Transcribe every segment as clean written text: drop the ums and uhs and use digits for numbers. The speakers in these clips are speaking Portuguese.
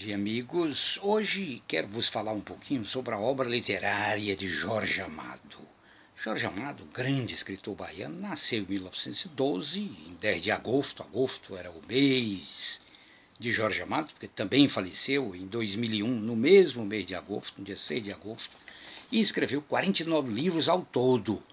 dia, amigos. Hoje quero vos falar um pouquinho sobre a obra literária de Jorge Amado. Jorge Amado, grande escritor baiano, nasceu em 1912, em 10 de agosto. Agosto era o mês de Jorge Amado, porque também faleceu em 2001, no mesmo mês de agosto, no dia 6 de agosto, e escreveu 49 livros ao todo,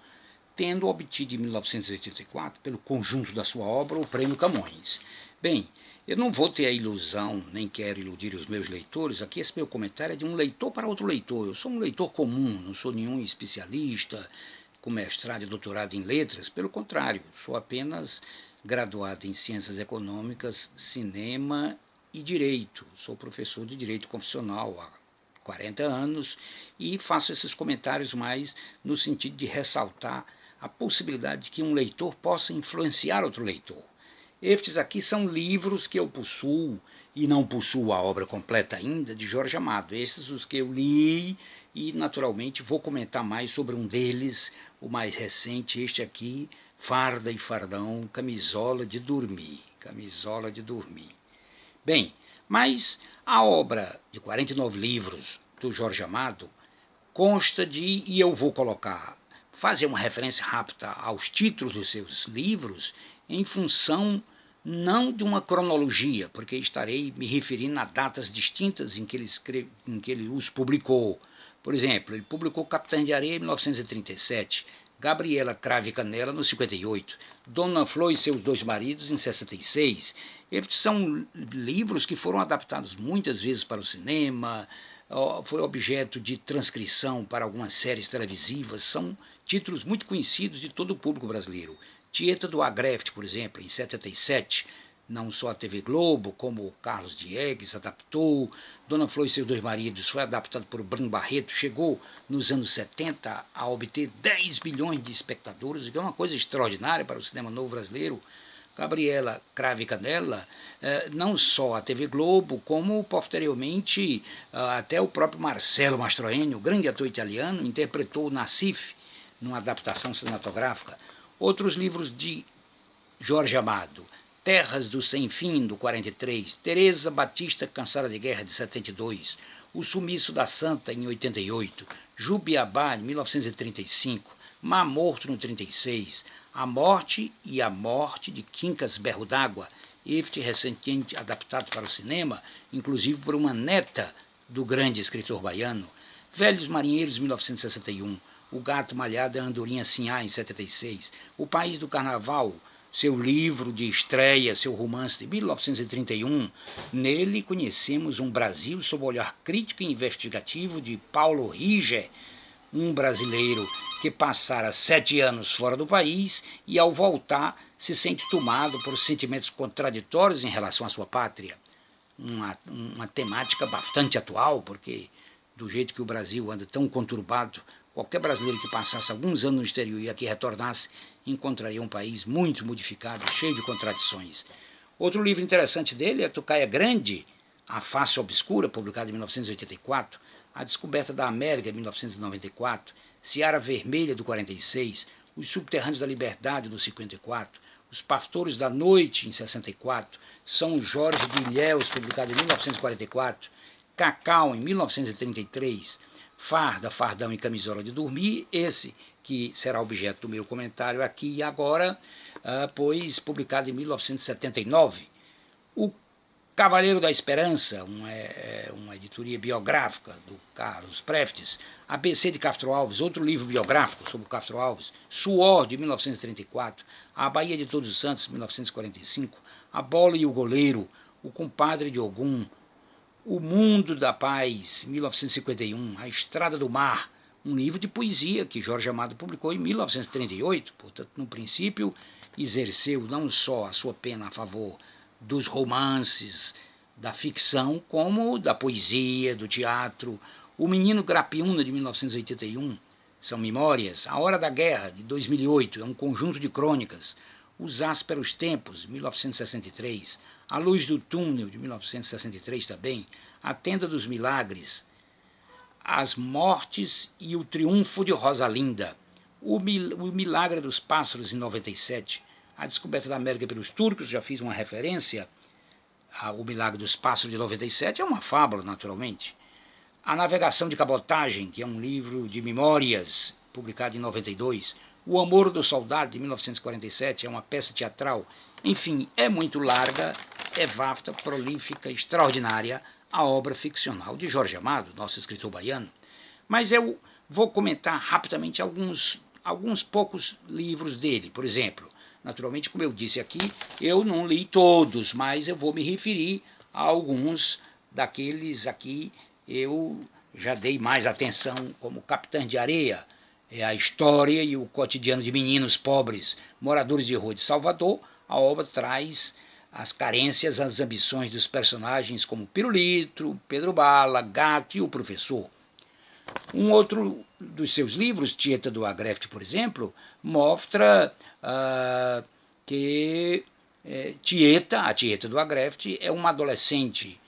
tendo obtido em 1984, pelo conjunto da sua obra, o Prêmio Camões. Bem, eu não vou ter a ilusão, nem quero iludir os meus leitores, aqui esse meu comentário é de um leitor para outro leitor. Eu sou um leitor comum, não sou nenhum especialista com mestrado e doutorado em letras, pelo contrário, sou apenas graduado em ciências econômicas, cinema e direito. Sou professor de direito constitucional há 40 anos e faço esses comentários mais no sentido de ressaltar a possibilidade de que um leitor possa influenciar outro leitor. Estes aqui são livros que eu possuo, e não possuo a obra completa ainda, de Jorge Amado. Esses os que eu li, e naturalmente vou comentar mais sobre um deles, o mais recente, este aqui, Farda e Fardão, Camisola de Dormir. Camisola de Dormir. Bem, mas a obra de 49 livros do Jorge Amado consta de, e eu vou fazer uma referência rápida aos títulos dos seus livros, em função não de uma cronologia, porque estarei me referindo a datas distintas em que ele os publicou. Por exemplo, ele publicou Capitães de Areia em 1937, Gabriela Cravo e Canela no 58, Dona Flor e seus dois maridos em 66. Estes são livros que foram adaptados muitas vezes para o cinema, foi objeto de transcrição para algumas séries televisivas, são títulos muito conhecidos de todo o público brasileiro. Tieta do Agreste, por exemplo, em 77, não só a TV Globo, como o Carlos Diegues adaptou. Dona Flor e seus dois maridos foi adaptado por Bruno Barreto, chegou nos anos 70 a obter 10 milhões de espectadores, o que é uma coisa extraordinária para o cinema novo brasileiro. Gabriela Cravo e Canela, não só a TV Globo, como posteriormente até o próprio Marcello Mastroianni, o grande ator italiano, interpretou o Nassif numa adaptação cinematográfica. Outros livros de Jorge Amado: Terras do Sem Fim, do 43, Teresa Batista Cansada de Guerra, de 72, O Sumiço da Santa, em 88, Jubiabá, de 1935, Mar Morto, no 36, A Morte e a Morte de Quincas Berro d'Água, este recentemente adaptado para o cinema, inclusive por uma neta do grande escritor baiano, Velhos Marinheiros, 1961, O Gato Malhado e a Andorinha Sinhá, em 76, O País do Carnaval, seu livro de estreia, seu romance de 1931. Nele conhecemos um Brasil sob o olhar crítico e investigativo de Paulo Riger, um brasileiro que passara 7 anos fora do país e, ao voltar, se sente tomado por sentimentos contraditórios em relação à sua pátria. Uma temática bastante atual, porque do jeito que o Brasil anda tão conturbado, qualquer brasileiro que passasse alguns anos no exterior e aqui retornasse, encontraria um país muito modificado, cheio de contradições. Outro livro interessante dele é Tucaia Grande, A Face Obscura, publicado em 1984, A Descoberta da América, em 1994, Seara Vermelha, do 46, Os Subterrâneos da Liberdade, do 54, Os Pastores da Noite, em 64, São Jorge de Ilhéus, publicado em 1944, Cacau, em 1933, Farda, Fardão e Camisola de Dormir, esse que será objeto do meu comentário aqui e agora, pois publicado em 1979. O Cavaleiro da Esperança, uma editoria biográfica do Carlos Prestes, ABC de Castro Alves, outro livro biográfico sobre o Castro Alves, Suor, de 1934, A Bahia de Todos os Santos, 1945, A Bola e o Goleiro, O Compadre de Ogum, O Mundo da Paz, 1951, A Estrada do Mar, um livro de poesia que Jorge Amado publicou em 1938, portanto, no princípio, exerceu não só a sua pena a favor dos romances, da ficção, como da poesia, do teatro. O Menino Grapiúna, de 1981, são memórias. A Hora da Guerra, de 2008, é um conjunto de crônicas. Os Ásperos Tempos, de 1963, A Luz do Túnel, de 1963 também, A Tenda dos Milagres, As Mortes e o Triunfo de Rosalinda, O Milagre dos Pássaros, em 97, A Descoberta da América pelos Turcos, já fiz uma referência, O Milagre dos Pássaros, de 97, é uma fábula, naturalmente. A Navegação de Cabotagem, que é um livro de memórias, publicado em 92. O Amor do Soldado, de 1947, é uma peça teatral. Enfim, é muito larga, é vasta, prolífica, extraordinária a obra ficcional de Jorge Amado, nosso escritor baiano. Mas eu vou comentar rapidamente alguns poucos livros dele. Por exemplo, naturalmente, como eu disse aqui, eu não li todos, mas eu vou me referir a alguns daqueles aqui. Eu já dei mais atenção, como Capitã de Areia, é a história e o cotidiano de meninos pobres, moradores de rua de Salvador. A obra traz as carências, as ambições dos personagens como Pirulito, Pedro Bala, Gato e o Professor. Um outro dos seus livros, Tieta do Agreste, por exemplo, mostra que a Tieta do Agreste, é uma adolescente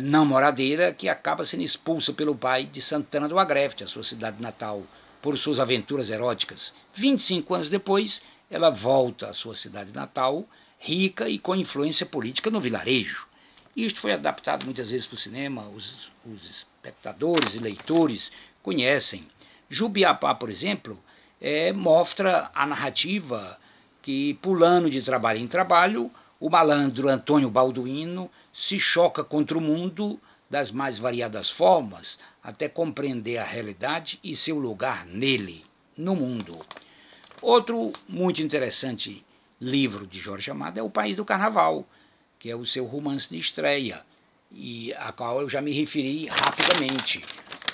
namoradeira que acaba sendo expulsa pelo pai de Santana do Agreste, a sua cidade natal, por suas aventuras eróticas. 25 anos depois, ela volta à sua cidade natal, rica e com influência política no vilarejo. Isto foi adaptado muitas vezes para o cinema, os espectadores e leitores conhecem. Jubiapá, por exemplo, mostra a narrativa que, pulando de trabalho em trabalho, o malandro Antônio Balduino se choca contra o mundo das mais variadas formas, até compreender a realidade e seu lugar nele, no mundo. Outro muito interessante livro de Jorge Amado é O País do Carnaval, que é o seu romance de estreia, e a qual eu já me referi rapidamente.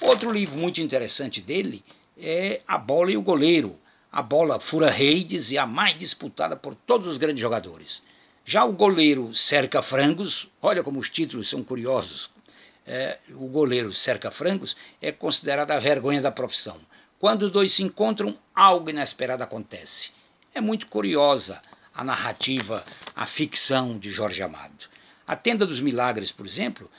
Outro livro muito interessante dele é A Bola e o Goleiro. A bola fura redes e a mais disputada por todos os grandes jogadores. Já o goleiro cerca frangos, olha como os títulos são curiosos. O goleiro cerca frangos é considerado a vergonha da profissão. Quando os dois se encontram, algo inesperado acontece. É muito curiosa a narrativa, a ficção de Jorge Amado. A Tenda dos Milagres, por exemplo,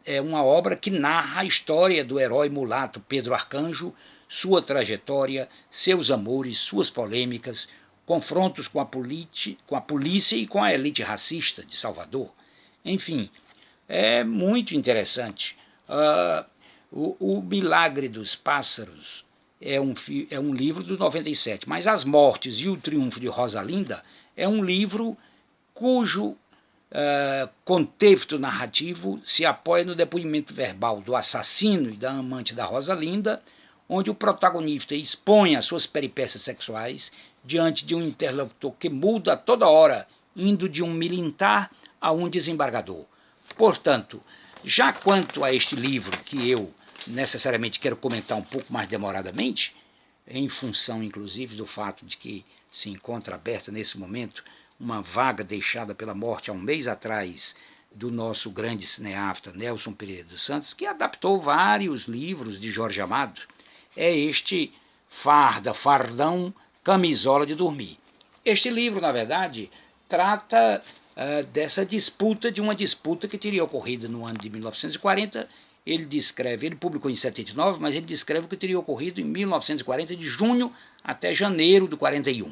é uma obra que narra a história do herói mulato Pedro Arcanjo, sua trajetória, seus amores, suas polêmicas, confrontos com a polícia e com a elite racista de Salvador. Enfim, é muito interessante. O Milagre dos Pássaros é um livro do 97, mas As Mortes e o Triunfo de Rosalinda é um livro cujo contexto narrativo se apoia no depoimento verbal do assassino e da amante da Rosalinda, onde o protagonista expõe as suas peripécias sexuais diante de um interlocutor que muda a toda hora, indo de um militar a um desembargador. Portanto, já quanto a este livro, que eu necessariamente quero comentar um pouco mais demoradamente, em função inclusive do fato de que se encontra aberta nesse momento uma vaga deixada pela morte há um mês atrás do nosso grande cineasta Nelson Pereira dos Santos, que adaptou vários livros de Jorge Amado, é este Fardão, Camisola de Dormir. Este livro, na verdade, trata dessa disputa, de uma disputa que teria ocorrido no ano de 1940. Ele publicou em 79, mas ele descreve o que teria ocorrido em 1940, de junho até janeiro de 41,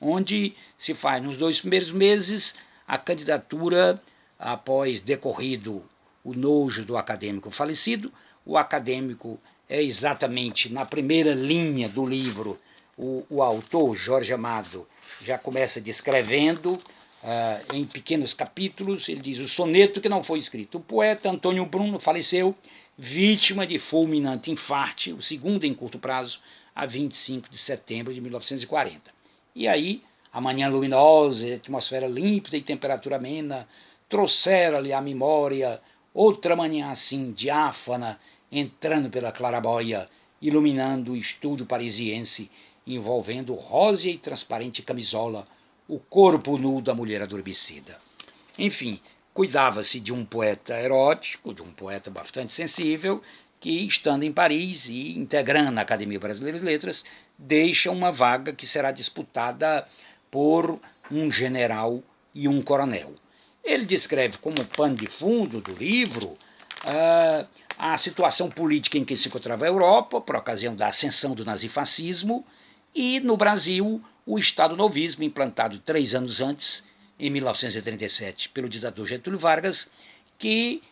onde se faz nos 2 primeiros meses a candidatura, após decorrido o nojo do acadêmico falecido. O acadêmico é exatamente na primeira linha do livro. O autor, Jorge Amado, já começa descrevendo em pequenos capítulos. Ele diz: o soneto que não foi escrito. O poeta Antônio Bruno faleceu vítima de fulminante infarte, o segundo em curto prazo, a 25 de setembro de 1940. E aí, a manhã luminosa, a atmosfera límpida e temperatura amena trouxeram-lhe à memória outra manhã assim, diáfana, entrando pela claraboia, iluminando o estúdio parisiense, envolvendo rósea e transparente camisola o corpo nu da mulher adormecida. Enfim, cuidava-se de um poeta erótico, de um poeta bastante sensível, que, estando em Paris e integrando a Academia Brasileira de Letras, deixa uma vaga que será disputada por um general e um coronel. Ele descreve como pano de fundo do livro a situação política em que se encontrava a Europa, por ocasião da ascensão do nazifascismo, e, no Brasil, o Estado novismo, implantado 3 anos antes, em 1937 pelo ditador Getúlio Vargas, que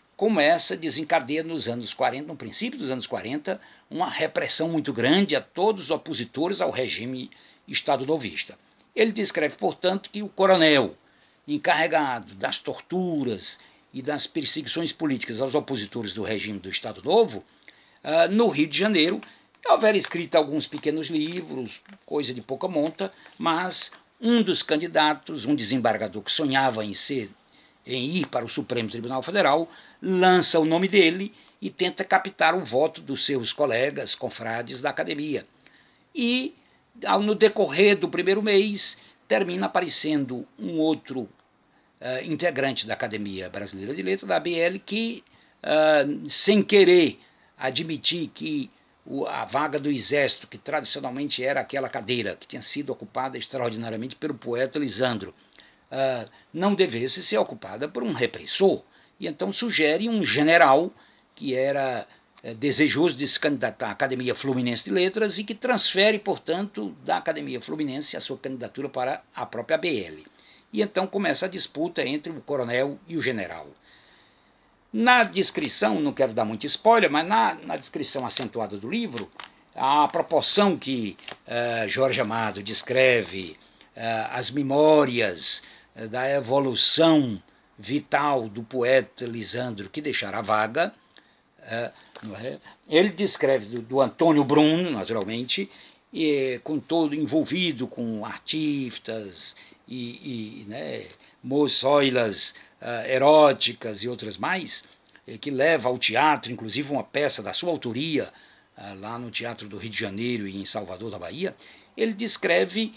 desencadeia nos anos 40, no princípio dos anos 40, uma repressão muito grande a todos os opositores ao regime estado-novista. Ele descreve, portanto, que o coronel encarregado das torturas e das perseguições políticas aos opositores do regime do Estado Novo, no Rio de Janeiro, houver escrito alguns pequenos livros, coisa de pouca monta, mas um dos candidatos, um desembargador que sonhava em ir para o Supremo Tribunal Federal, lança o nome dele e tenta captar o voto dos seus colegas, confrades da academia. E, no decorrer do primeiro mês, termina aparecendo um outro integrante da Academia Brasileira de Letras, da ABL, que, sem querer admitir que a vaga do Exército, que tradicionalmente era aquela cadeira que tinha sido ocupada extraordinariamente pelo poeta Lisandro, não devesse ser ocupada por um repressor. E então sugere um general que era desejoso de se candidatar à Academia Fluminense de Letras e que transfere, portanto, da Academia Fluminense a sua candidatura para a própria ABL. E então começa a disputa entre o coronel e o general. Na descrição, não quero dar muito spoiler, mas na descrição acentuada do livro, a proporção que Jorge Amado descreve as memórias da evolução vital do poeta Lisandro que deixara a vaga, ele descreve do Antônio Brum, naturalmente, com todo envolvido com artistas e moçoilas eróticas e outras mais, que leva ao teatro, inclusive uma peça da sua autoria, lá no Teatro do Rio de Janeiro e em Salvador da Bahia. Ele descreve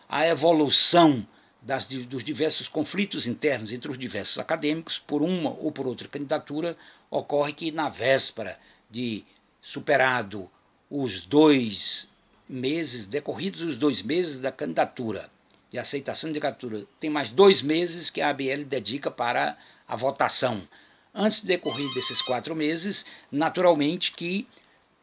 a evolução dos diversos conflitos internos entre os diversos acadêmicos, por uma ou por outra candidatura. Ocorre que na véspera de superado os 2 meses, decorridos os 2 meses da candidatura, de aceitação de candidatura, tem mais 2 meses que a ABL dedica para a votação. Antes de decorrer desses 4 meses, naturalmente que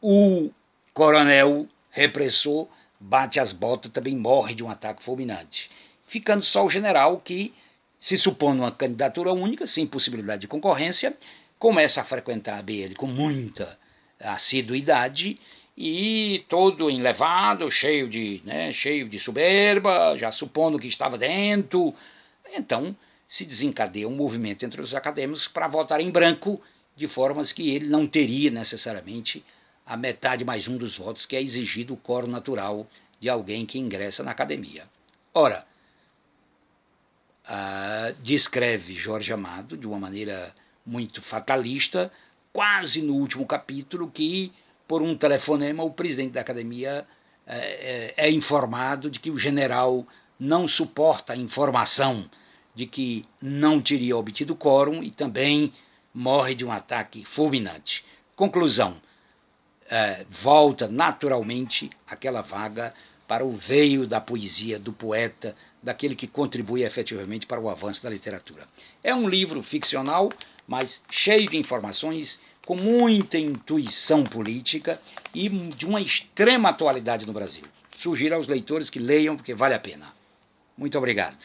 o coronel repressor bate as botas, também morre de um ataque fulminante. Ficando só o general que, se supondo uma candidatura única, sem possibilidade de concorrência, começa a frequentar a ABL com muita assiduidade e todo enlevado, cheio de soberba, já supondo que estava dentro. Então se desencadeia um movimento entre os acadêmicos para votar em branco, de formas que ele não teria necessariamente a metade mais um dos votos que é exigido o quórum natural de alguém que ingressa na academia. Ora, descreve Jorge Amado de uma maneira muito fatalista, quase no último capítulo, que por um telefonema o presidente da academia é informado de que o general não suporta a informação de que não teria obtido quórum e também morre de um ataque fulminante. Conclusão, volta naturalmente aquela vaga para o veio da poesia, do poeta, daquele que contribui efetivamente para o avanço da literatura. É um livro ficcional, mas cheio de informações, com muita intuição política e de uma extrema atualidade no Brasil. Sugiro aos leitores que leiam, porque vale a pena. Muito obrigado.